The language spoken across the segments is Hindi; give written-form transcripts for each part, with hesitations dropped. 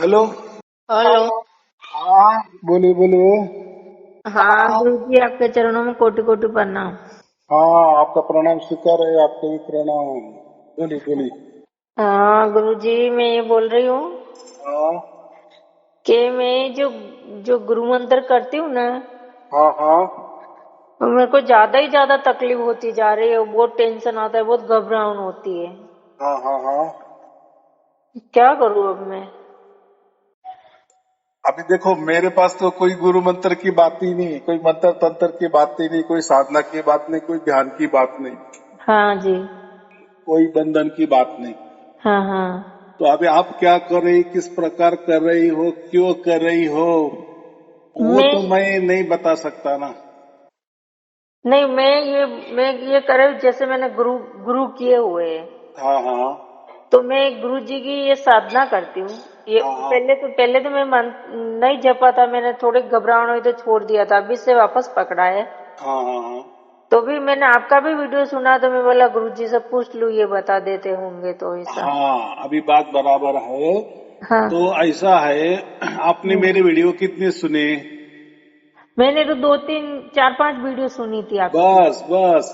हेलो। हेलो। हाँ, बोलिए बोलिए। हाँ गुरु जी, आपके चरणों में कोटि कोटि प्रणाम। हाँ, आपका प्रणाम स्वीकार है, आपको भी प्रणाम। बोलिए बोलिए। हाँ गुरु जी, मैं ये बोल रही हूँ हाँ कि मैं जो जो गुरु मंत्र करती हूँ ना, हाँ हाँ वो मेरे को ज्यादा ही ज्यादा तकलीफ होती जा रही है। बहुत टेंशन आता है, बहुत घबराहट होती है। हाँ हाँ हाँ। क्या करूँ अब मैं? अभी देखो, मेरे पास तो कोई गुरु मंत्र की बात ही नहीं, कोई मंत्र तंत्र की बात ही नहीं, कोई साधना की बात नहीं, कोई ध्यान की बात नहीं, हाँ जी। कोई बंधन की बात नहीं। हाँ हाँ। तो अभी आप क्या कर रही, किस प्रकार कर रही हो, क्यों कर रही हो, वो मैं तो मैं नहीं बता सकता ना। नहीं, मैं ये कर रही हूँ, जैसे मैंने गुरु गुरु किए हुए हैं। हाँ हाँ तो मैं गुरु जी की ये साधना करती हूँ। ये हाँ हाँ पहले तो मैं नहीं जपा था। मैंने थोड़ी घबराहट हुई तो छोड़ दिया था, अभी से वापस पकड़ा है। हाँ हाँ हाँ। तो भी मैंने आपका भी वीडियो सुना, तो मैं बोला गुरु जी से पूछ लूँ, ये बता देते होंगे तो ऐसा। हाँ, अभी बात बराबर है। हाँ। तो ऐसा है, आपने मेरे वीडियो कितने सुने? मैंने तो दो तीन चार पांच वीडियो सुनी थी आपकी। बस बस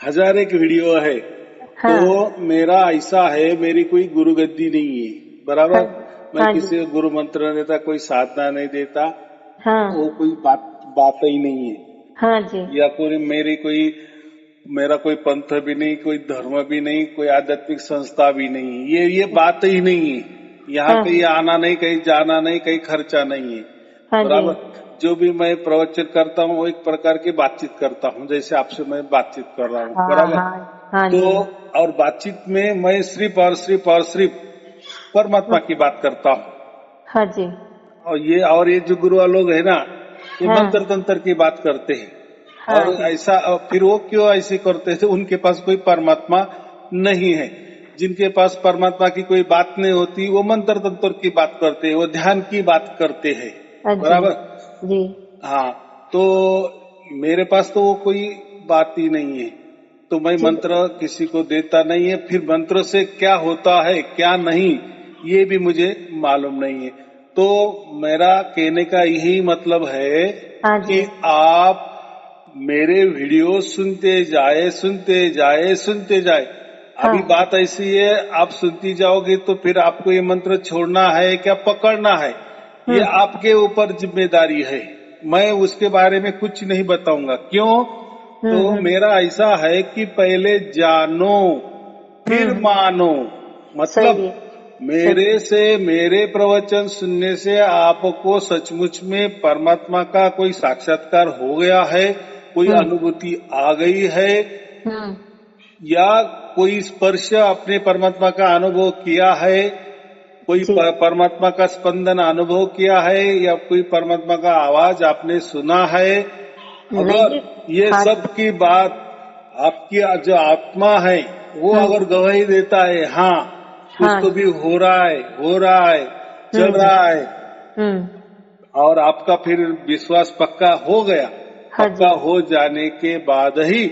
हजार एक वीडियो है। तो हाँ मेरा ऐसा है, मेरी कोई गुरु गद्दी नहीं है, हाँ बराबर। जी। मैं हाँ जी। किसी को गुरु मंत्र नहीं देता, कोई साधना नहीं देता। वो हाँ कोई बात ही नहीं है। हाँ जी। या मेरा कोई पंथ भी नहीं, कोई धर्म भी नहीं, कोई आध्यात्मिक संस्था भी नहीं, ये बात ही नहीं है। यहाँ हाँ कहीं आना नहीं, कहीं जाना नहीं, कहीं खर्चा नहीं है, हाँ जी। बराबर। जो भी मैं प्रवचन करता हूँ वो एक प्रकार की बातचीत करता हूँ, जैसे आपसे मैं बातचीत कर रहा हूँ, हाँ बराबर। हाँ। हाँ तो जी। और बातचीत में मैं सिर्फ परमात्मा की बात करता हूँ। हाँ जी। और ये जो गुरु लोग है ना, ये मंत्र हाँ तंत्र की बात करते हैं। हाँ और जी। ऐसा फिर वो क्यों ऐसे करते थे? उनके पास कोई परमात्मा नहीं है। जिनके पास परमात्मा की कोई बात नहीं होती, वो मंत्र तंत्र की बात करते हैं, वो ध्यान की बात करते हैं, हाँ जी। बराबर। जी। हाँ। तो मेरे पास तो वो कोई बात ही नहीं है। तो मैं जी। मंत्र किसी को देता नहीं है। फिर मंत्र से क्या होता है क्या नहीं, ये भी मुझे मालूम नहीं है। तो मेरा कहने का यही मतलब है हाँ जी। कि आप मेरे वीडियो सुनते जाए। अभी हाँ। बात ऐसी है, आप सुनती जाओगे तो फिर आपको ये मंत्र छोड़ना है क्या पकड़ना है, ये हम्म। आपके ऊपर जिम्मेदारी है। मैं उसके बारे में कुछ नहीं बताऊंगा। क्यों? तो हम्म। मेरा ऐसा है कि पहले जानो फिर हम्म। मानो। मतलब सही है। सही मेरे है। से मेरे प्रवचन सुनने से आपको सचमुच में परमात्मा का कोई साक्षात्कार हो गया है, कोई हम्म। अनुभूति आ गई है, हम्म। या कोई स्पर्श अपने परमात्मा का अनुभव किया है, कोई जी। परमात्मा का स्पंदन अनुभव किया है, या कोई परमात्मा का आवाज आपने सुना है। नहीं अगर जी। ये हाँ सब जी। की बात आपकी जो आत्मा है वो अगर हम्म। गवाही देता है, हाँ कुछ हाँ तो जी। भी हो रहा है, चल जी। रहा है, हम्म। और आपका फिर विश्वास पक्का हो गया, हाँ पक्का जी। हो जाने के बाद ही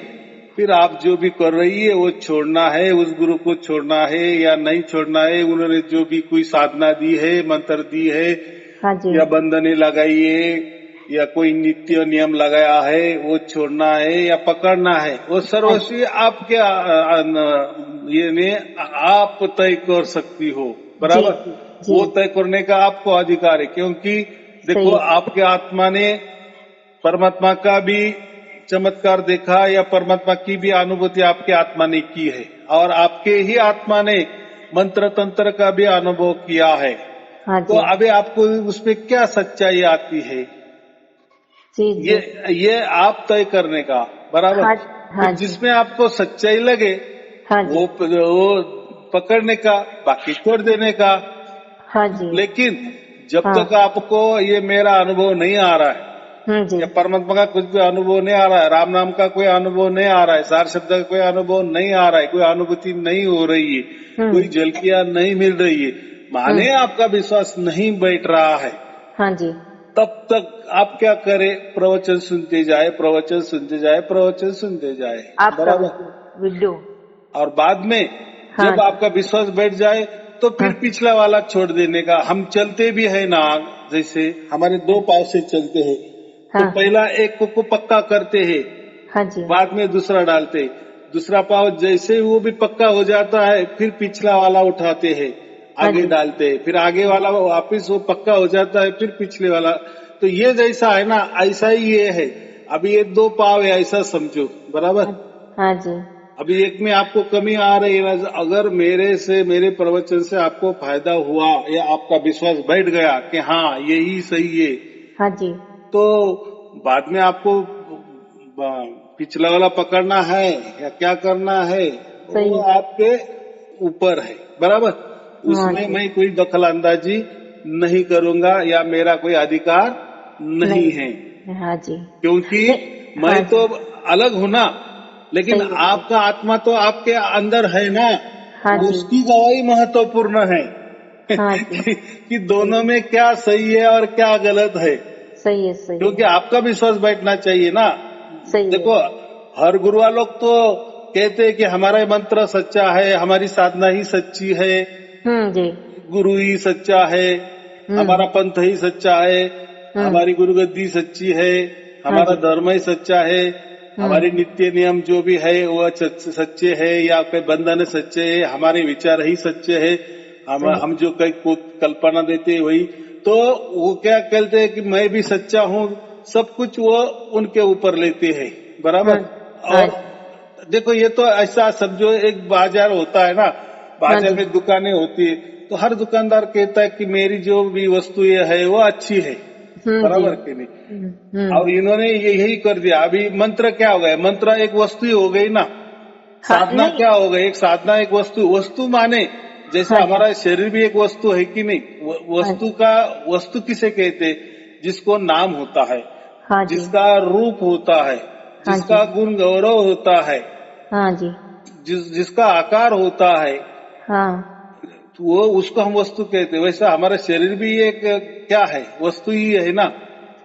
फिर आप जो भी कर रही है वो छोड़ना है, उस गुरु को छोड़ना है या नहीं छोड़ना है। उन्होंने जो भी कोई साधना दी है, मंत्र दी है, हाँ जी। या बंधने लगाई है, या कोई नित्य नियम लगाया है, वो छोड़ना है या पकड़ना है, वो हाँ जी। सर्वस्वी आपके ये ने आप तय कर सकती हो, जी। बराबर। जी। जी। वो तय करने का आपको अधिकार है, क्योंकि देखो, सही है। आपके आत्मा ने परमात्मा का भी चमत्कार देखा, या परमात्मा की भी अनुभूति आपके आत्मा ने की है, और आपके ही आत्मा ने मंत्र तंत्र का भी अनुभव किया है। हाँ तो जी। अभी आपको उसमें क्या सच्चाई आती है, जी। ये जी। ये आप तय करने का, बराबर। हाँ। फिर हाँ जी। जिसमें आपको सच्चाई लगे हाँ जी। वो पकड़ने का, बाकी छोड़ देने का। हाँ जी। लेकिन जब हाँ। तक आपको ये मेरा अनुभव नहीं आ रहा है, जी। या परमात्मा का कुछ भी अनुभव नहीं आ रहा है, राम नाम का कोई अनुभव नहीं आ रहा है, सार शब्द का कोई अनुभव नहीं आ रहा है, कोई अनुभूति नहीं हो रही है, कोई हम्म। झलकियां नहीं मिल रही है, माने हम्म। आपका विश्वास नहीं बैठ रहा है, हाँ जी। तब तक आप क्या करें? प्रवचन सुनते जाए, प्रवचन सुनते जाए, प्रवचन सुनते जाए, आपका बराबर। Video video. और बाद में हाँ जब जी। आपका विश्वास बैठ जाए, तो फिर पिछला वाला छोड़ देने का। हम चलते भी है ना, जैसे हमारे दो पाँव से चलते हैं, तो हाँ पहला एक को पक्का करते हैं, हाँ जी बाद में दूसरा डालते, दूसरा पाँव जैसे वो भी पक्का हो जाता है फिर पिछला वाला उठाते हैं, हाँ आगे जी डालते हैं, फिर आगे वाला वापिस वो पक्का हो जाता है फिर पिछले वाला। तो ये जैसा है ना, ऐसा ही ये है। अभी ये दो पाँव है ऐसा समझो, बराबर। हाँ हाँ जी अभी एक में आपको कमी आ रही है ना, अगर मेरे प्रवचन से आपको फायदा हुआ या आपका विश्वास बैठ गया कि हाँ यही सही है, हाँ जी तो बाद में आपको पिछला वाला पकड़ना है या क्या करना है वो सही आपके ऊपर है, बराबर। हाँ उसमें जी मैं कोई दखल अंदाजी नहीं करूंगा या मेरा कोई अधिकार नहीं है, नहीं हाँ जी क्योंकि नहीं मैं हाँ तो जी अलग हूं ना, लेकिन सही है सही आपका आत्मा तो आपके अंदर है ना, हाँ जी उसकी गवाही महत्वपूर्ण है। हाँ जी कि सही दोनों में क्या सही है और क्या गलत है, सही क्योंकि है आपका विश्वास बैठना चाहिए ना। सही है देखो, हर गुरुआ लोग तो कहते हैं कि हमारा ये मंत्र सच्चा है, हमारी साधना ही सच्ची है, जी गुरु ही सच्चा है, हम्म हमारा पंथ ही सच्चा है, हम्म हमारी गुरुगद्दी सच्ची है, हाँ हमारा जी धर्म ही सच्चा है, हम्म हमारे नित्य नियम जो भी है वो सच्चे है, या कोई बंधन सच्चे है, हमारे विचार ही सच्चे है, सही हम जो कई कल्पना देते हैं वही। तो वो क्या कहते हैं कि मैं भी सच्चा हूँ, सब कुछ वो उनके ऊपर लेते हैं, हाँ बराबर। हाँ और देखो, ये तो ऐसा समझो, एक बाजार होता है ना, हाँ बाजार जी में दुकानें होती है, तो हर दुकानदार कहता है कि मेरी जो भी वस्तु ये है वो अच्छी है, जी बराबर कि नहीं। और इन्होंने यही कर दिया। अभी मंत्र क्या हो गया, मंत्र एक वस्तु ही हो गई ना, हाँ साधना नहीं क्या हो गई, एक साधना एक वस्तु, वस्तु माने जैसे हाँ जी हमारा शरीर भी एक वस्तु है कि नहीं। हाँ वस्तु का, वस्तु किसे कहते, जिसको नाम होता है, हाँ जी जिसका रूप होता है, हाँ जी जिसका गुण गौरव होता है, हाँ जी जिसका आकार होता है, हाँ तो वो उसको हम वस्तु कहते हैं। वैसा हमारा शरीर भी एक क्या है, वस्तु ही है ना।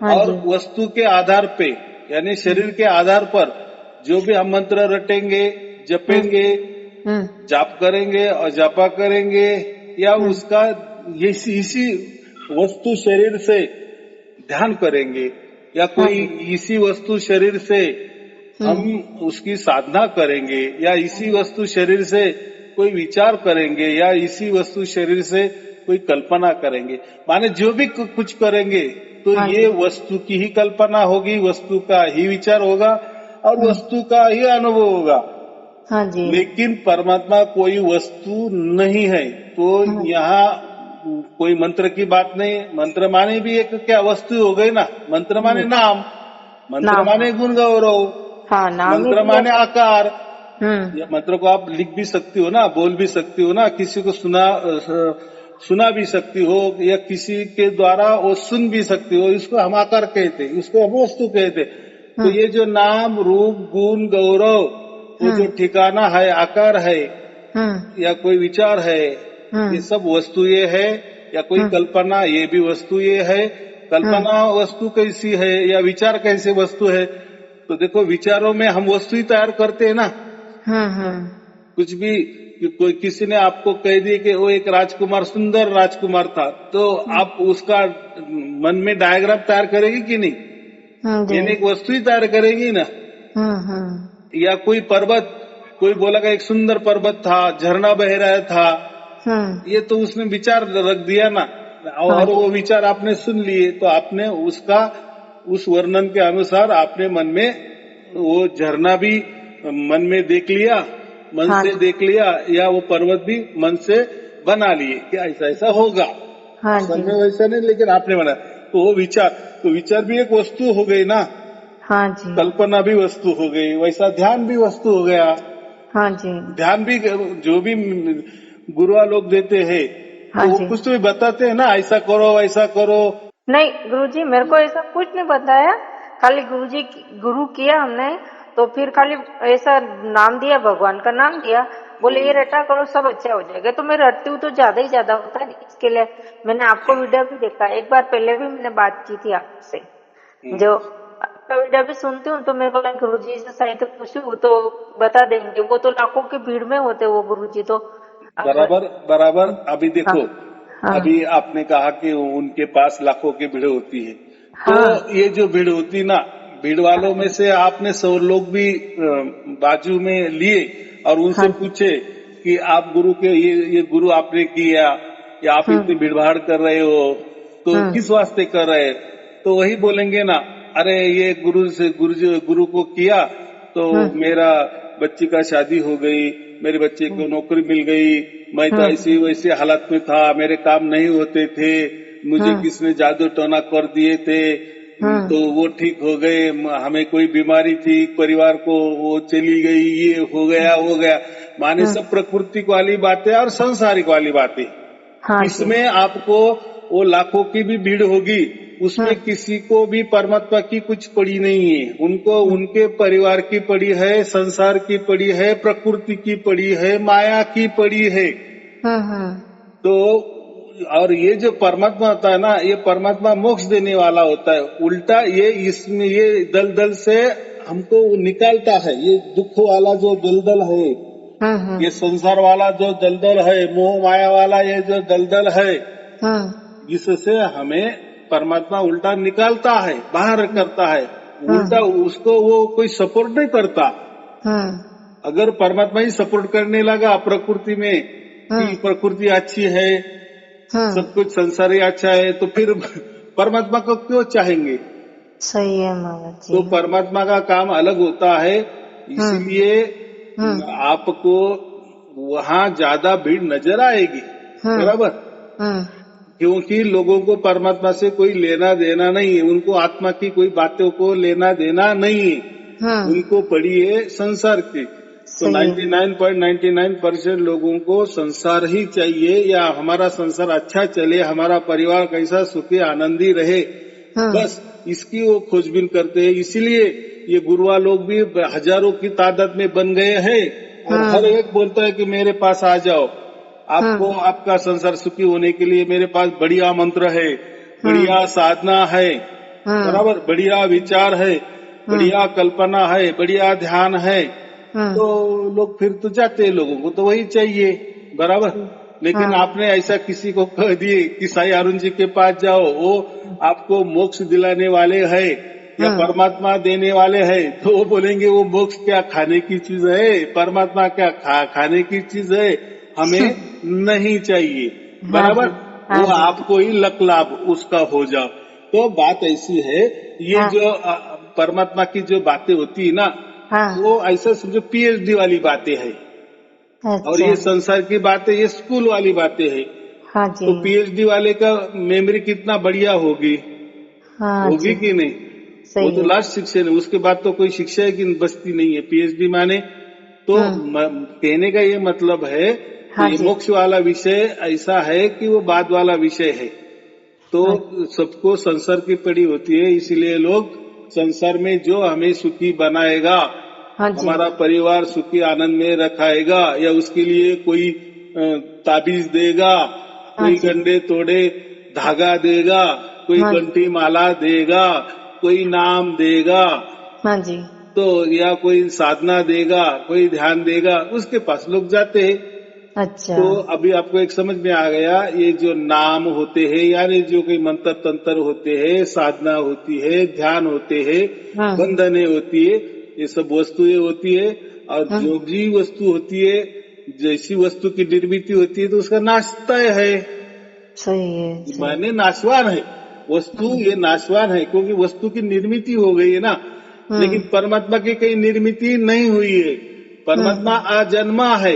हाँ और जी वस्तु के आधार पे, यानी शरीर के आधार पर जो भी हम मंत्र रटेंगे, हम्म जपेंगे, हम्म जाप करेंगे और जापा करेंगे, या हम्म उसका इसी वस्तु शरीर से ध्यान करेंगे, या हाँ कोई जी इसी वस्तु शरीर से हम हम्म उसकी साधना करेंगे, या हाँ इसी जी वस्तु शरीर से कोई विचार करेंगे, या इसी वस्तु शरीर से कोई कल्पना करेंगे, माने जो भी कुछ करेंगे तो हाँ ये जी वस्तु की ही कल्पना होगी, वस्तु का ही विचार होगा और हम्म वस्तु का ही अनुभव होगा। हाँ जी लेकिन परमात्मा कोई वस्तु नहीं है। तो हाँ यहाँ कोई मंत्र की बात नहीं, मंत्र माने भी एक क्या वस्तु हो गई ना, मंत्र माने नाम, मंत्र नाम हाँ माने गुण गौरव, हाँ नाम ही मंत्र दिया माने था आकार। हम्म या मंत्र को आप लिख भी सकती हो ना, बोल भी सकती हो ना, किसी को सुना भी सकती हो, या किसी के द्वारा वो सुन भी सकती हो, इसको हम आकार कहते, इसको हम वस्तु कहते। तो हम्म ये जो नाम रूप गुण गौरव, वो जो हम्म ठिकाना है, आकार है, हम्म या कोई विचार है, ये हम्म सब वस्तु ये है। या कोई हम्म कल्पना, ये भी वस्तु ये है। हम्म कल्पना वस्तु कैसी है, या विचार कैसे वस्तु है। तो देखो, विचारों में हम वस्तु ही तैयार करते हैं ना। हम्म कुछ भी, कोई किसी ने आपको कह दिया कि वो एक राजकुमार, सुंदर राजकुमार था, तो आप उसका मन में डायग्राम तैयार करेगी कि नहीं, जी यानी एक वस्तु ही तैयार करेगी ना। हम्म या कोई पर्वत, कोई बोला कि एक सुंदर पर्वत था, झरना बह रहा था, ये तो उसने विचार रख दिया ना, हाँ और जी वो विचार आपने सुन लिए, तो आपने उसका, उस वर्णन के अनुसार आपने मन में वो झरना भी मन में देख लिया, मन हाँ से जी देख लिया, या वो पर्वत भी मन से बना लिए कि ऐसा ऐसा होगा। हाँ असल जी में वैसा नहीं, लेकिन आपने बनाया, तो वो विचार, तो विचार भी एक वस्तु हो गई ना, हाँ जी कल्पना भी वस्तु हो गई, वैसा ध्यान भी वस्तु हो गया। हाँ जी ध्यान भी जो भी गुरुआ लोग देते हैं, हाँ तो वो जी कुछ तो भी बताते हैं ना, ऐसा करो वैसा करो। नहीं गुरुजी मेरे को ऐसा कुछ नहीं बताया खाली गुरुजी गुरु किया हमने तो फिर खाली ऐसा नाम दिया भगवान का नाम दिया बोले ये रटा करो सब अच्छा हो जाएगा तो मैं रटती हूँ तो ज्यादा ही ज्यादा होता है इसके लिए मैंने आपको वीडियो भी देखा एक बार पहले भी मैंने बात की थी आपसे जो आपका वीडियो भी सुनती हूँ तो मेरे को गुरुजी से साहित्य पूछू तो बता देंगे वो तो लाखों की भीड़ में होते वो गुरुजी तो बराबर बराबर। अभी देखो, हाँ अभी आपने कहा कि उनके पास लाखों की भीड़ होती है, तो हाँ ये जो भीड़ होती ना, भीड़ वालों में से आपने 100 लोग भी बाजू में लिए और हाँ उनसे जी। पूछे कि आप गुरु के ये गुरु आपने किया या आप इतनी भीड़ भाड़ कर रहे हो तो हम्म किस वास्ते कर रहे हैं, तो वही बोलेंगे ना, अरे ये गुरु को किया तो हम्म मेरा बच्ची का शादी हो गई, मेरे बच्चे को नौकरी मिल गई, मैं तो हम्म ऐसी वैसी हालत में था, मेरे काम नहीं होते थे, मुझे हम्म किसने जादू टोना कर दिए थे, हम्म तो वो ठीक हो गए, हमें कोई बीमारी थी परिवार को वो चली गई, ये हो गया। माने हम्म, सब प्रकृति वाली बातें और संसारिक वाली बातें। हाँ जी। इसमें आपको वो लाखों की भी भीड़ होगी, उसमें हम्म किसी को भी परमात्मा की कुछ पड़ी नहीं है, उनको उनके परिवार की पड़ी है, संसार की पड़ी है, प्रकृति की पड़ी है, माया की पड़ी है। हम्म। तो और ये जो परमात्मा होता है ना, ये परमात्मा मोक्ष देने वाला होता है, उल्टा ये इसमें ये दलदल से हमको निकालता है, ये दुख वाला जो दलदल है, हम्म ये संसार वाला जो दलदल है, मोह माया वाला ये जो दलदल है, हम्म इससे हमें परमात्मा उल्टा निकालता है, बाहर करता है। उल्टा उसको वो कोई सपोर्ट नहीं करता। हम्म अगर परमात्मा ही सपोर्ट करने लगा प्रकृति में कि प्रकृति अच्छी है, हम्म, सब कुछ संसार ही अच्छा है, तो फिर परमात्मा को क्यों चाहेंगे। सही है महाराज तो जी। परमात्मा का काम अलग होता है, हम्म इसलिए हम्म आपको वहां ज्यादा भीड़ नजर आएगी, हम्म बराबर। हम्म क्योंकि लोगों को परमात्मा से कोई लेना देना नहीं है, उनको आत्मा की कोई बातों को लेना देना नहीं है, हम्म, उनको पड़ी है संसार की। तो सही है। 99.99% लोगों को संसार ही चाहिए, या हमारा संसार अच्छा चले, हमारा परिवार कैसा सुखी आनंदी रहे, हम्म बस इसकी वो खोजबीन करते हैं। इसीलिए ये गुरुआ लोग भी हजारों की तादाद में बन गए हैं और हर हम्म एक बोलता है कि मेरे पास आ जाओ, आपको हम्म आपका संसार सुखी होने के लिए मेरे पास बढ़िया मंत्र है, हम्म बढ़िया साधना है, हम्म बराबर, बढ़िया विचार है, हम्म बढ़िया कल्पना है, बढ़िया ध्यान है। हम्म, तो लोग फिर तो जाते हैं, लोगों को तो वही चाहिए, बराबर। लेकिन हाँ आपने ऐसा किसी को कह दिए कि साईं अरुण जी के पास जाओ, वो आपको मोक्ष दिलाने वाले है या हम्म परमात्मा देने वाले है, तो वो बोलेंगे वो मोक्ष क्या खाने की चीज है, परमात्मा क्या खाने की चीज है, हमें नहीं चाहिए, हाँ जी। बराबर। हाँ वो जी। आपको ही लक लाभ उसका हो जाओ। तो बात ऐसी है, ये हाँ जो परमात्मा की जो बातें होती है ना, हाँ, वो ऐसा समझो पीएचडी वाली बातें हैं, और अच्छा। ये संसार की बातें ये स्कूल वाली बातें हैं। हाँ जी। तो पीएचडी वाले का मेमोरी कितना बढ़िया होगी, हाँ होगी जी, कि नहीं। वो सही तो है। लास्ट शिक्षा है, उसके बाद तो कोई शिक्षा है कि बचती नहीं है पीएचडी माने। तो हम्म, कहने का ये मतलब है हाँ कि ये जी। मोक्ष वाला विषय ऐसा है कि वो बाद वाला विषय है। तो अच्छा, सबको संसार की पड़ी होती है, इसीलिए लोग संसार में जो हमें सुखी बनाएगा, हाँ जी। हमारा परिवार सुखी आनंद में रखाएगा, या उसके लिए कोई ताबीज देगा, हाँ कोई जी। गंडे तोड़े धागा देगा, कोई हाँ जी। कंठी माला देगा, कोई नाम देगा, हाँ जी। तो या कोई साधना देगा, कोई ध्यान देगा, उसके पास लोग जाते हैं। अच्छा। तो अभी आपको एक समझ में आ गया, ये जो नाम होते हैं, यानी जो कोई मंत्र तंत्र होते हैं, साधना होती है, ध्यान होते हैं, हम्म बंधने होती है, ये सब वस्तुएं होती है। और हम्म, जो भी वस्तु होती है, जैसी वस्तु की निर्मित होती है तो उसका नाश तय है, सही है, सही। माने नाशवान है। वस्तु हम्म ये नाशवान है क्योंकि वस्तु की निर्मित हो गई है ना। लेकिन हम्म परमात्मा की कहीं निर्मित नहीं हुई है, परमात्मा हम्म अजन्मा है,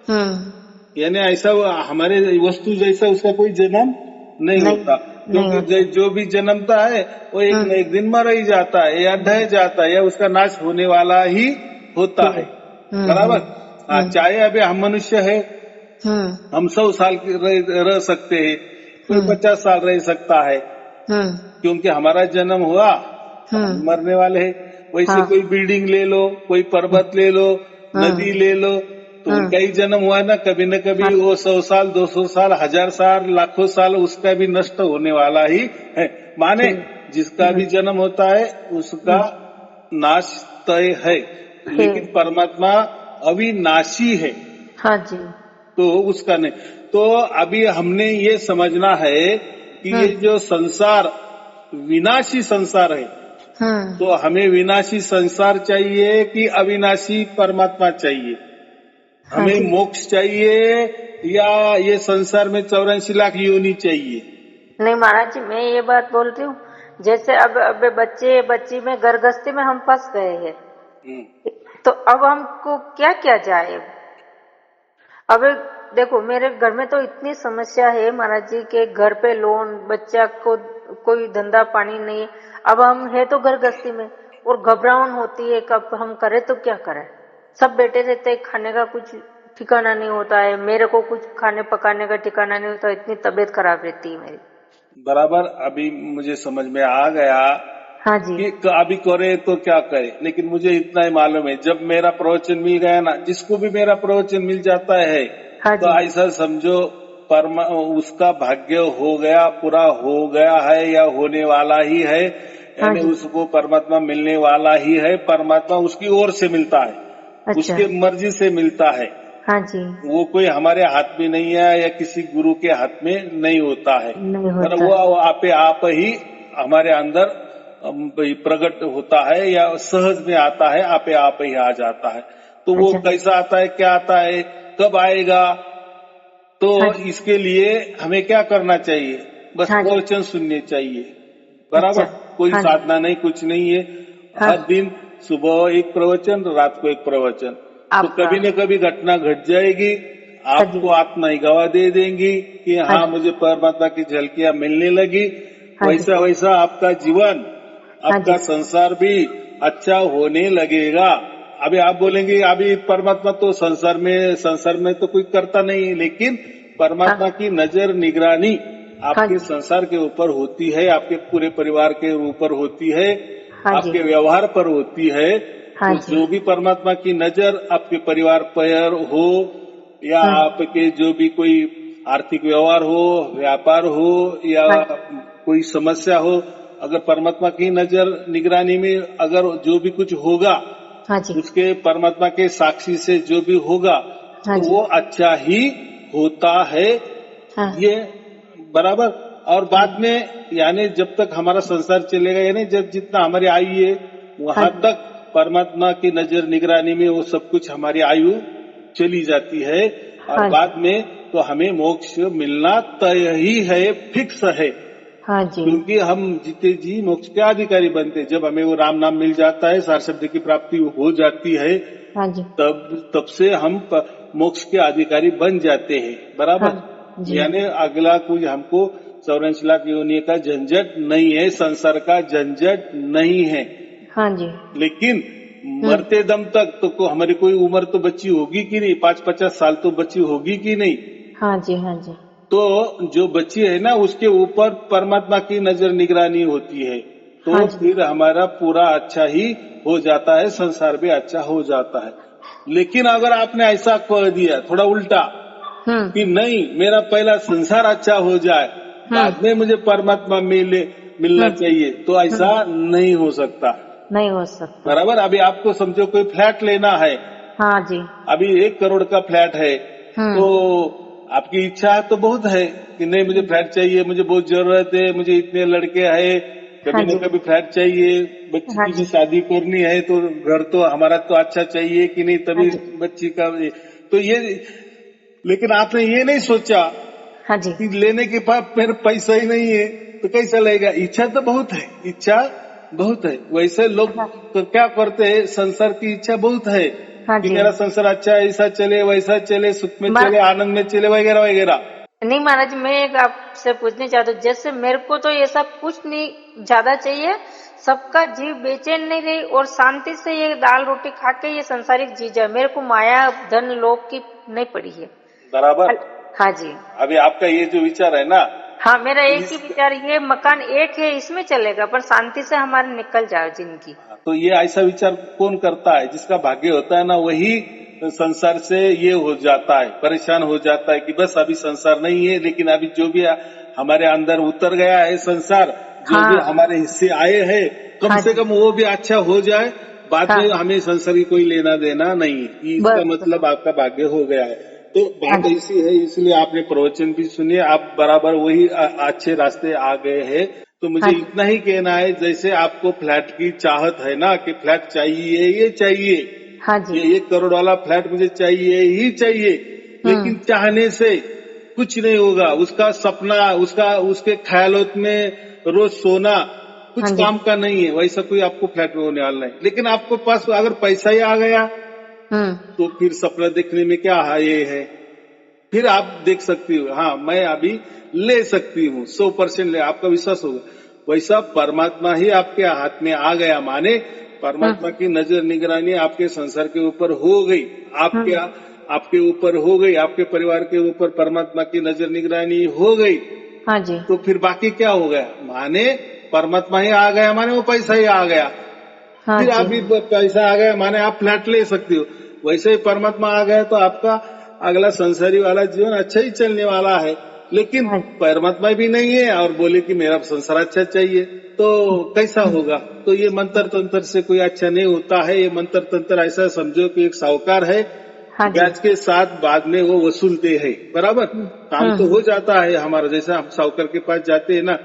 हम्म, यानी ऐसा हमारे वस्तु जैसा उसका कोई जन्म नहीं नहीं, होता। नहीं क्योंकि होता। जो भी जन्मता है वो एक न हम्म एक दिन मर ही जाता है, या ढह जाता है, या उसका नाश होने वाला ही होता हम्म है, बराबर। हाँ, हम्म चाहे अभी हम मनुष्य है, हम्म हम 100 साल रह सकते हैं, कोई हम्म 50 साल रह सकता है, हम्म क्योंकि हमारा जन्म हुआ तो हम हम्म, मरने वाले हैं। वैसे हाँ। कोई बिल्डिंग ले लो, कोई पर्वत ले लो, हम्म नदी ले लो, तो हम्म, उनका ही जन्म हुआ ना, कभी न कभी हाँ। वो 100 साल 200 साल 1000 साल लाखों साल उसका भी नष्ट होने वाला ही है। माने ठीक। जिसका भी जन्म होता है उसका हम्म, नाश तय है, है। लेकिन परमात्मा अविनाशी है। हाँ जी। तो उसका नहीं। तो अभी हमने ये समझना है कि ये जो संसार विनाशी संसार है, तो हमें विनाशी संसार चाहिए कि अविनाशी परमात्मा चाहिए? हाँ हमें जी। मोक्ष चाहिए या ये संसार में 84 लाख योनि चाहिए? नहीं महाराज जी, मैं ये बात बोल रही हूँ, जैसे अब बच्चे बच्ची में गर्भस्थी में हम फंस गए हैं, तो अब हमको क्या किया जाए? अब देखो मेरे घर में तो इतनी समस्या है महाराज जी के, घर पे लोन, बच्चा को कोई धंधा पानी नहीं। अब हम है तो घर गृहस्थी में और घबराहट होती है, कब हम करें तो क्या करें। सब बैठे रहते हैं, खाने का कुछ ठिकाना नहीं होता है, मेरे को कुछ खाने पकाने का ठिकाना नहीं होता, इतनी तबीयत खराब रहती है मेरी। बराबर, अभी मुझे समझ में आ गया हाँ जी। कि अभी करे तो क्या करे, लेकिन मुझे इतना ही मालूम है, जब मेरा प्रवचन मिल गया ना, जिसको भी मेरा प्रवचन मिल जाता है, हाँ तो जी। ऐसा समझो उसका भाग्य हो गया, पूरा हो गया है या होने वाला ही है, हाँ यानी जी। उसको परमात्मा मिलने वाला ही है। परमात्मा उसकी ओर से मिलता है, अच्छा। उसके मर्जी से मिलता है। हाँ जी। वो कोई हमारे हाथ में नहीं है या किसी गुरु के हाथ में नहीं होता है, नहीं पर होता। वो आपे आप ही हमारे अंदर प्रकट होता है या सहज में आता है, आपे आप ही आ जाता है। तो वो अच्छा। कैसा आता है, क्या आता है, कब आएगा, तो हाँ जी। इसके लिए हमें क्या करना चाहिए? बस हाँ जी। प्रवचन सुनने चाहिए। बराबर, अच्छा। कोई हाँ जी। साधना नहीं, कुछ नहीं है। हाँ। हर दिन सुबह एक प्रवचन, रात को एक प्रवचन, तो आपका। कभी न कभी घटना घट जाएगी, हाँ जी। आपको आत्मा ही गवाह दे देंगी कि हाँ हाँ जी। मुझे परमात्मा की झलकियां मिलने लगी। हाँ जी। वैसा वैसा आपका जीवन, हाँ जी। आपका संसार भी अच्छा होने लगेगा। अभी आप बोलेंगे अभी परमात्मा तो संसार में तो कोई करता नहीं है, लेकिन परमात्मा हाँ। की नजर निगरानी हाँ आपके जी। संसार के ऊपर होती है, आपके पूरे परिवार के ऊपर होती है, हाँ जी। आपके व्यवहार पर होती है। हाँ तो जी। जो भी परमात्मा की नजर आपके परिवार पर हो या आपके जो भी कोई आर्थिक व्यवहार हो, व्यापार हो या हाँ। कोई समस्या हो, अगर परमात्मा की नजर निगरानी में अगर जो भी कुछ होगा, हाँ जी। उसके परमात्मा के साक्षी से जो भी होगा, हाँ तो जी। वो अच्छा ही होता है। हाँ। ये बराबर। और हाँ बाद में यानी जब तक हमारा संसार चलेगा, यानी जब जितना हमारी आयु है वहां जी। तक परमात्मा की नजर निगरानी में वो सब कुछ हमारी आयु चली जाती है, और हाँ जी। बाद में तो हमें मोक्ष मिलना तय ही है, फिक्स है। हाँ जी। क्योंकि हम जीते जी मोक्ष के अधिकारी बनते, जब हमें वो राम नाम मिल जाता है, सार शब्द की प्राप्ति हो जाती है, हाँ जी। तब से हम मोक्ष के अधिकारी बन जाते हैं। हाँ बराबर, जी। यानी अगला कुछ हमको 84 लाख योनि का झंझट नहीं है, संसार का झंझट नहीं है। हाँ जी। लेकिन मरते दम तक तो हमारी कोई उम्र तो बची होगी कि नहीं, 5-50 साल तो बची होगी कि नहीं। हाँ जी। हाँ जी। तो जो बच्ची है ना, उसके ऊपर परमात्मा की नजर निगरानी होती है, हाँ तो जी। फिर हमारा पूरा अच्छा ही हो जाता है, संसार भी अच्छा हो जाता है। लेकिन अगर आपने ऐसा कह दिया थोड़ा उल्टा कि नहीं मेरा पहला संसार अच्छा हो जाए, बाद में मुझे परमात्मा मिलना चाहिए, तो ऐसा नहीं हो सकता। नहीं हो सकता। बराबर, अभी आपको समझो कोई फ्लैट लेना है, हाँ जी। अभी 1 करोड़ का फ्लैट है, तो आपकी इच्छा तो बहुत है कि नहीं मुझे फ्लैट चाहिए, मुझे बहुत जरूरत है, मुझे इतने लड़के हैं, हाँ कभी न जी। कभी फ्लैट चाहिए, बच्ची हाँ की भी जी। शादी करनी है, तो घर तो हमारा तो अच्छा चाहिए कि नहीं, हाँ तभी जी। बच्ची का तो ये। लेकिन आपने ये नहीं सोचा हाँ जी। कि लेने के बाद फिर पैसा ही नहीं है तो कैसा लगेगा। इच्छा तो बहुत है, इच्छा बहुत है। वैसे लोग तो क्या करते हैं, संसार की इच्छा बहुत है हाँ कि जी। मेरा संसार अच्छा ऐसा चले, वैसा चले, सुख में मा- चले, आनंद में चले, वगैरह वगैरह। नहीं महाराज, मैं एक आपसे पूछना चाहती हूँ, जैसे मेरे को तो ये सब कुछ नहीं ज्यादा चाहिए, सबका जीव बेचैन नहीं रही और शांति से ये दाल रोटी खा के ये संसारिक जी जाए, मेरे को माया धन लोभ की नहीं पड़ी है। बराबर, हाँ जी। अभी आपका ये जो विचार है ना, हाँ, मेरा एक ही इस विचार, ये मकान एक है इसमें चलेगा, पर शांति से हमारे निकल जाए जिंदगी। तो ये ऐसा विचार कौन करता है? जिसका भाग्य होता है ना, वही संसार से ये हो जाता है, परेशान हो जाता है कि बस अभी संसार नहीं है, लेकिन अभी जो भी हमारे अंदर उतर गया है संसार, जो भी हमारे हिस्से आए हैं, कम हाँ से जी। कम वो भी अच्छा हो जाए, बाद हाँ। में हमें संसार की कोई लेना देना नहीं है। इसका बस। मतलब आपका भाग्य हो गया है। तो बात ऐसी है, इसलिए आपने प्रवचन भी सुनिए, आप बराबर वही अच्छे रास्ते आ गए हैं। तो मुझे इतना ही कहना है, जैसे आपको फ्लैट की चाहत है ना कि फ्लैट चाहिए, ये चाहिए, हाँ जी। ये 1 करोड़ वाला फ्लैट मुझे चाहिए ही चाहिए, लेकिन चाहने से कुछ नहीं होगा। उसका सपना, उसके ख्यालों में रोज सोना कुछ हाँ जी। काम का नहीं है। वैसा कोई आपको फ्लैट में होने वाला नहीं। लेकिन आपको पास अगर पैसा ही आ गया तो फिर सपना देखने में क्या ये है। फिर आप देख सकती हो, हाँ मैं अभी ले सकती हूँ, 100% ले, आपका विश्वास होगा। वैसा परमात्मा ही आपके हाथ में आ गया, माने परमात्मा की नजर निगरानी आपके संसार के ऊपर हो गई, आपके ऊपर हो गई, आपके परिवार के ऊपर परमात्मा की नजर निगरानी हो गई। हाँ जी। तो फिर बाकी क्या हो गया, माने परमात्मा ही आ गया, माने वो पैसा ही आ गया। हाँ फिर जी। अभी पैसा आ गया माने आप फ्लैट ले सकती हो। वैसे ही परमात्मा आ गया तो आपका अगला संसारी वाला जीवन अच्छा ही चलने वाला है। लेकिन हाँ परमात्मा भी नहीं है और बोले कि मेरा संसार अच्छा चाहिए, तो कैसा होगा। तो ये मंत्र तंत्र से कोई अच्छा नहीं होता है। ये मंत्र तंत्र ऐसा समझो कि एक साहूकार है, हाँ जी। ब्याज के साथ बाद में वो वसूलते हैं, बराबर। काम तो हो जाता है हमारा, जैसे हम साहूकार के पास जाते हैं ना,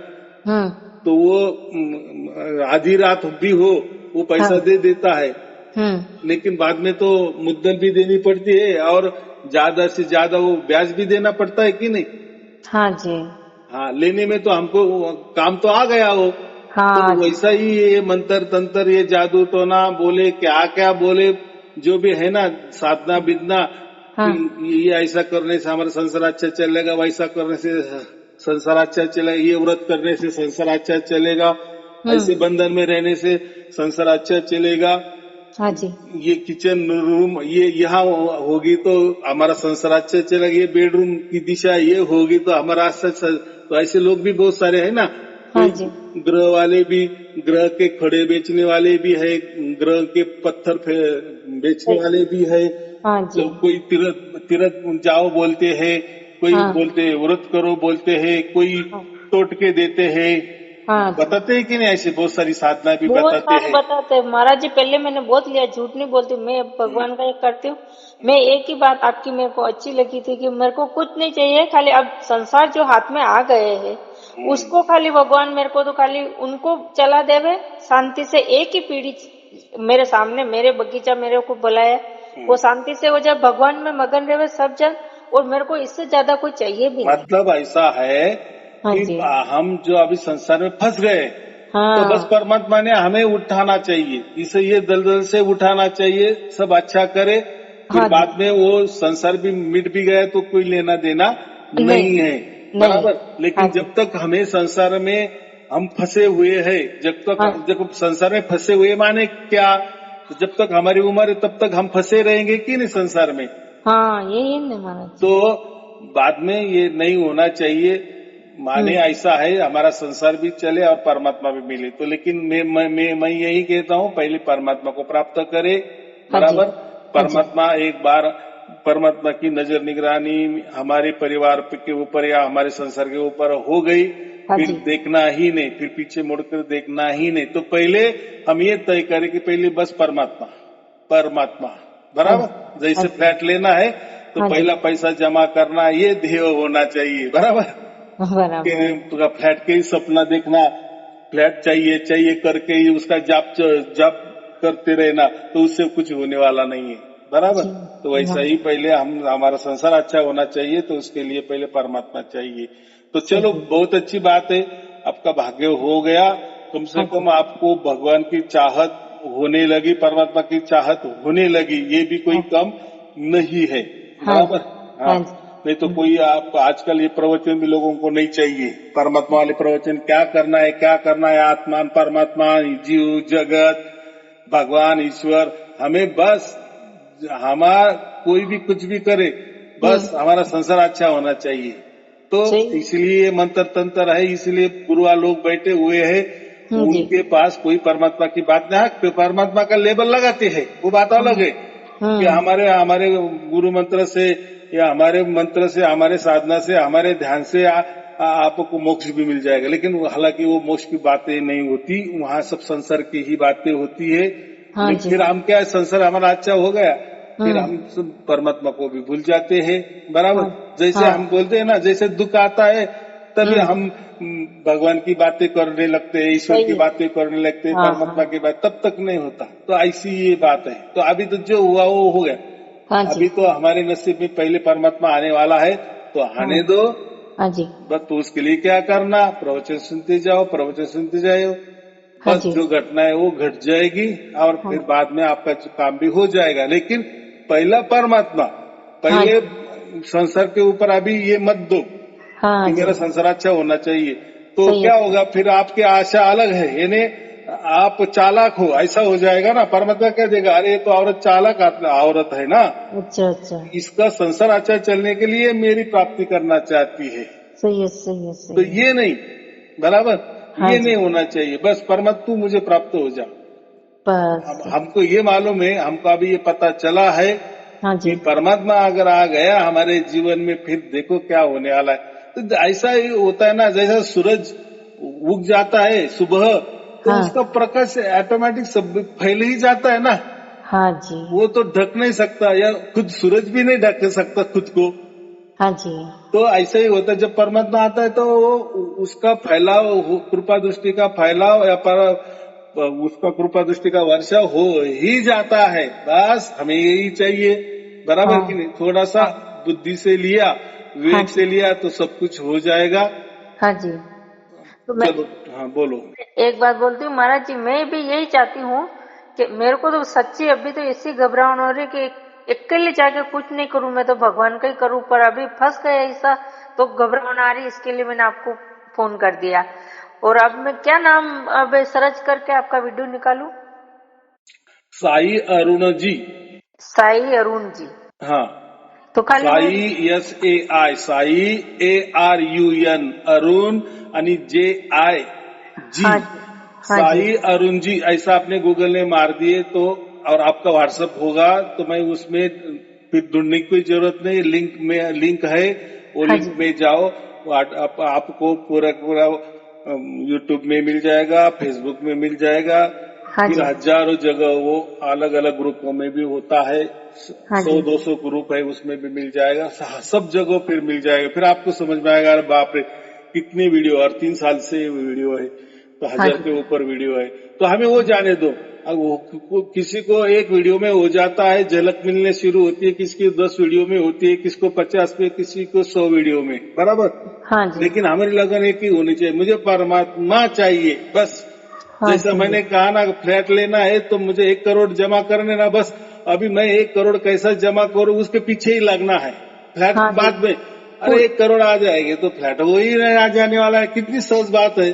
तो वो आधी रात भी हो वो पैसा दे देता है, लेकिन बाद में तो मुद्दल भी देनी पड़ती है और ज्यादा से ज्यादा वो ब्याज भी देना पड़ता है कि नहीं। हाँ जी। हाँ, लेने में तो हमको काम तो आ गया वो। तो हाँ जी। वैसा ही ये मंत्र तंत्र, ये जादू टोना बोले, क्या क्या बोले, जो भी है ना, साधना बिदना, हाँ ये ऐसा करने से हमारा संसार अच्छा चलेगा, वैसा करने से संसार अच्छा चलेगा, ये व्रत करने से संसार अच्छा चलेगा, ऐसे बंधन में रहने से संसार अच्छा चलेगा, हाँ जी। ये किचन रूम ये यहाँ होगी तो हमारा संसार अच्छा चलेगा, ये बेडरूम की दिशा ये होगी तो हमारा अच्छा। तो ऐसे लोग भी बहुत सारे हैं ना। हाँ कोई जी। ग्रह वाले भी, ग्रह के खड़े बेचने वाले भी है, ग्रह के पत्थर बेचने वाले भी है। हाँ जी। तो कोई तीरथ जाओ बोलते हैं, कोई बोलते व्रत करो बोलते हैं, कोई टोटके देते हैं, हाँ जी। बताते हैं कि नहीं, ऐसे बहुत सारी साधना भी बहुत बताते सारे हैं। बताते हैं महाराज जी। पहले मैंने बहुत लिया, झूठ नहीं बोलती, मैं भगवान का एक करती हूँ। मैं एक ही बात आपकी मेरे को अच्छी लगी थी कि मेरे को कुछ नहीं चाहिए, खाली अब संसार जो हाथ में आ गए हैं उसको खाली भगवान मेरे को तो खाली उनको चला देवे शांति से। एक ही पीढ़ी मेरे सामने, मेरे बगीचा मेरे को बुलाया, वो शांति से वो जब भगवान में मगन रहे सब जन, और मेरे को इससे ज्यादा कोई चाहिए भी नहीं। मतलब ऐसा है कि हम जो अभी संसार में फंस गए, तो बस परमात्मा ने हमें उठाना चाहिए, इसे ये दलदल से उठाना चाहिए, सब अच्छा करे। फिर बाद में वो संसार भी मिट भी गया तो कोई लेना देना नहीं है, बराबर। लेकिन जब तक हमें संसार में हम फंसे हुए हैं, जब संसार में फंसे हुए माने क्या, तो जब तक हमारी उम्र है तब तक हम फंसे रहेंगे कि नहीं संसार में। हाँ, यही नहीं माना। तो बाद में ये नहीं होना चाहिए, माने ऐसा है हमारा संसार भी चले और परमात्मा भी मिले। तो लेकिन मैं यही कहता हूँ, पहले परमात्मा को प्राप्त करे, बराबर। परमात्मा एक बार, परमात्मा की नजर निगरानी हमारे परिवार के ऊपर या हमारे संसार के ऊपर हो गई, फिर देखना ही नहीं, फिर पीछे मुड़कर देखना ही नहीं। तो पहले हम ये तय करें कि पहले बस परमात्मा, परमात्मा, बराबर। जैसे फ्लैट लेना है तो पहला पैसा जमा करना, ये ध्येय होना चाहिए, बराबर। तो फ्लैट के ही सपना देखना, फ्लैट चाहिए चाहिए करके ही उसका जाप करते रहना, तो उससे कुछ होने वाला नहीं है, बराबर। तो वैसा ही पहले हमारा संसार अच्छा होना चाहिए, तो उसके लिए पहले परमात्मा चाहिए। तो चलो, बहुत अच्छी बात है, आपका भाग्य हो गया। कम से कम आपको भगवान की चाहत होने लगी, परमात्मा की चाहत होने लगी, ये भी कोई कम नहीं है, बराबर। हाँ, नहीं तो कोई आप आजकल ये प्रवचन भी लोगों को नहीं चाहिए, परमात्मा वाले प्रवचन। क्या करना है, क्या करना है, आत्मा परमात्मा जीव जगत भगवान ईश्वर, हमें बस हमारा कोई भी कुछ भी करे, बस हमारा संसार अच्छा होना चाहिए। तो इसलिए मंत्र तंत्र है, इसलिए गुरुआ लोग बैठे हुए हैं, उनके पास कोई परमात्मा की बात नहीं है। परमात्मा का लेबल लगाते हैं, वो बात अलग है कि हमारे गुरु मंत्र से या हमारे मंत्र से, हमारे साधना से, हमारे ध्यान से आपको मोक्ष भी मिल जाएगा। लेकिन हालांकि वो मोक्ष की बातें नहीं होती, वहाँ सब संसार की ही बातें होती है। फिर हम क्या, संसार हमारा अच्छा हो गया, फिर हम सब परमात्मा को भी भूल जाते हैं। बराबर, हाँ, जैसे हाँ, हम बोलते हैं ना, जैसे दुख आता है तभी हम भगवान की बातें करने लगते हैं, ईश्वर सही की है। बातें करने लगते हैं, हाँ, परमात्मा हाँ, की बात तब तक नहीं होता। तो ऐसी ये बात है। तो अभी तो जो हुआ वो हो गया। हाँ जी, अभी तो हमारे नसीब में पहले परमात्मा आने वाला है, तो हाँ, आने दो। हाँ जी, बस तो उसके लिए क्या करना, प्रवचन सुनते जाओ, प्रवचन सुनते जाओ। हाँ बस जी, जो घटना है वो घट जाएगी और हाँ, फिर बाद में आपका जो काम भी हो जाएगा। लेकिन पहला परमात्मा, हाँ पहले जी, संसार के ऊपर अभी ये मत दो हाँ कि जी, मेरा संसार अच्छा होना चाहिए। तो सही है, क्या होगा, फिर आपकी आशा अलग है, यानी आप चालाक हो, ऐसा हो जाएगा ना। परमात्मा क्या देगा, अरे ये तो औरत चालाक औरत है ना, अच्छा, अच्छा, इसका संसार अच्छा चलने के लिए मेरी प्राप्ति करना चाहती है। सही है, सही है, तो सही है, ये नहीं, बराबर, हाँ ये जी, नहीं होना चाहिए। बस परमात्मा तू मुझे प्राप्त हो जा। बस, हमको ये मालूम है, हमको अभी ये पता चला है हाँ कि जी, परमात्मा अगर आ गया हमारे जीवन में, फिर देखो क्या होने वाला है। तो ऐसा ही होता है ना, जैसा सूरज उग जाता है सुबह, तो हाँ, उसका प्रकाश ऑटोमेटिक सब फैल ही जाता है ना। हाँ जी, वो तो ढक नहीं सकता, या खुद सूरज भी नहीं ढक सकता खुद को। हाँ जी, तो ऐसा ही होता है, जब परमात्मा आता है तो वो उसका फैलाव, कृपा दृष्टि का फैलाव या उसका कृपा दृष्टि का वर्षा हो ही जाता है। बस हमें यही चाहिए, बराबर हाँ, कि नहीं। थोड़ा सा हाँ, बुद्धि से लिया, हाँ विवेक जी, से लिया तो सब कुछ हो जाएगा। हाँ जी। तो मैं चलो, हाँ बोलो। एक बात बोलती हूँ महाराज जी, मैं भी यही चाहती हूँ कि मेरे को तो सच्ची अभी तो ऐसी घबराहट हो रही कि अकेले जाके कुछ नहीं करूँ, मैं तो भगवान का ही करूँ, पर अभी फंस गया ऐसा, तो घबराहट आ रही, इसके लिए मैंने आपको फोन कर दिया। और अब मैं क्या नाम अब सर्च करके आपका वीडियो निकालूं? साई अरुण जी। साई अरुण जी। हाँ, तो खाली मैं, साई SAI, साई ARUN, अरुण आणि JI जी, हाँ जी, हाँ जी, साई अरुण जी ऐसा आपने गूगल में मार दिए तो, और आपका व्हाट्सएप होगा तो मैं उसमें फिर ढूंढने की कोई जरूरत नहीं, लिंक है, वो हाँ लिंक जी, में जाओ। आपको पूरा पूरा यूट्यूब में मिल जाएगा, फेसबुक में मिल जाएगा, हाँ फिर जी, हजारों जगह वो अलग अलग ग्रुपों में भी होता है। हाँ 100-200 ग्रुप है, उसमें भी मिल जाएगा, सब जगह फिर मिल जाएगा। फिर आपको समझ में आएगा, अरे बाप रे कितनी वीडियो, और 3 साल से वीडियो है, तो हजार जी, के ऊपर वीडियो है। तो हमें वो जाने दो। अब किसी को एक वीडियो में हो जाता है, झलक मिलने शुरू होती है, किसी की 10 वीडियो में होती है, किसी को 50 में, किसी को 100 वीडियो में, बराबर। हाँ जी, लेकिन हमारी लगन एक ही होनी चाहिए, मुझे परमात्मा चाहिए बस। हाँ जैसा जी, मैंने कहा ना, फ्लैट लेना है तो मुझे 1 करोड़ जमा करने ना, बस अभी मैं 1 करोड़ कैसा जमा करूं उसके पीछे ही लगना है। फ्लैट हाँ जी, बाद में, अरे 1 करोड़ आ जाएंगे तो फ्लैट वो ही नहीं आ जाने वाला है, कितनी सहज बात है।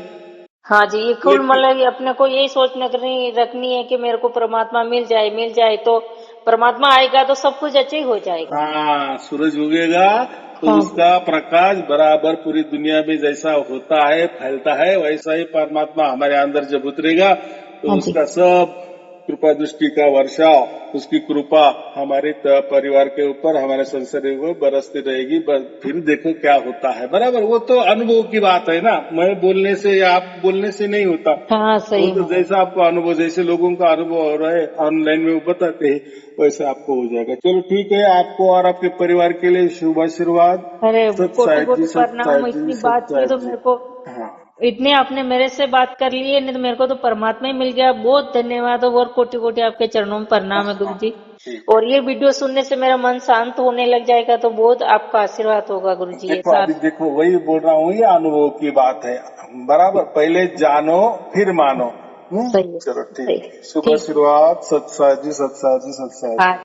हाँ जी, ये कुल लेकिन मतलब ये अपने को यही सोच रखनी है कि मेरे को परमात्मा मिल जाए तो परमात्मा आएगा तो सब कुछ अच्छा ही हो जाएगा। हाँ, सूरज उगेगा तो हाँ जी, उसका प्रकाश बराबर पूरी दुनिया में जैसा होता है, फैलता है, वैसा ही परमात्मा हमारे अंदर जब उतरेगा तो हाँ जी, उसका सब कृपा दृष्टि का वर्षाव, उसकी कृपा हमारे परिवार के ऊपर, हमारे संसार के ऊपर बरसती रहेगी। फिर देखो क्या होता है, बराबर। वो तो अनुभव की बात है ना, मैं बोलने से या आप बोलने से नहीं होता। हाँ वो सही तो महाराज। जैसा आपको अनुभव, जैसे लोगों का अनुभव हो रहा है ऑनलाइन में वो बताते हैं, वैसे आपको हो जाएगा। चलो ठीक है, आपको और आपके परिवार के लिए शुभ आशीर्वाद। अरे सत कोटि साहिब जी, कोटि सत प्रणाम, साहिब जी, इतनी सत बात की साहिब तो जी। मेरे को, हाँ, इतने आपने मेरे से बात कर ली है, नहीं तो मेरे को तो परमात्मा ही मिल गया। बहुत धन्यवाद और कोटि कोटि आपके चरणों में प्रणाम है गुरु हाँ, जी। ठीक और ये वीडियो सुनने से मेरा मन शांत होने लग जाएगा, तो बहुत आपका आशीर्वाद होगा गुरु है। जी देखो ऐसा। अभी देखो, वही बोल रहा हूँ, ये अनुभव की बात है, बराबर। पहले जानो फिर मानो। सही है, चलो सही ठीक है, है, शुभ ठीक है। आशीर्वाद। सत साहिब जी, सत साहिब जी, सत साहिब हाँ। जी।